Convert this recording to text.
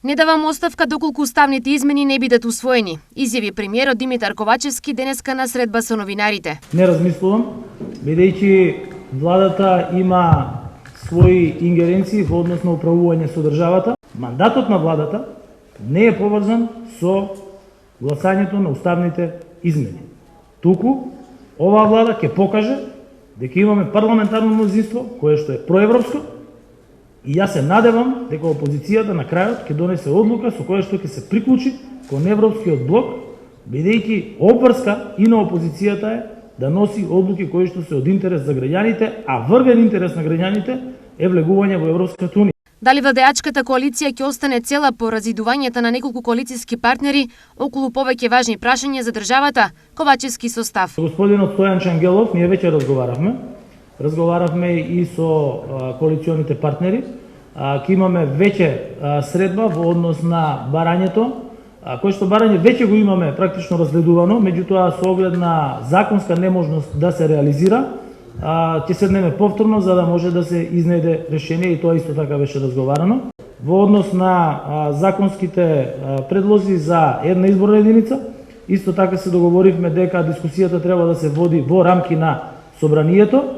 Не давам оставка доколку уставните измени не бидат усвоени, изјави премиерот Димитар Ковачевски денеска на средба со новинарите. Не размислувам, бидејќи владата има своји ингеренции во однос на управување со државата. Мандатот на владата не е поврзан со гласањето на уставните измени. Туку оваа влада ќе покаже дека имаме парламентарно мнозинство кое што е проевропско и јас се надевам дека опозицијата на крајот ќе донесе одлука со која што ќе се приклучи кон европскиот блок, бидејќи обврска и на опозицијата е да носи одлуки кои што се од интерес за граѓаните, а врвен интерес на граѓаните е влегување во Европската унија. Дали владеачката коалиција ќе остане цела по разидувањата на неколку коалициски партнери околу повеќе важни прашања за државата, Ковачевски со став. Господинот Стојан Чангелов, ние веќе разговаравме. Разговаравме и со коалиционите партнери. Ќе имаме веќе средба во однос на барањето, кој што барање веќе го имаме практично разгледувано, меѓутоа со оглед на законска неможност да се реализира, ќе седнеме повторно за да може да се изнеде решение и тоа исто така беше разговарано. Во однос на законските предлози за една изборна единица, исто така се договоривме дека дискусијата треба да се води во рамки на собранието.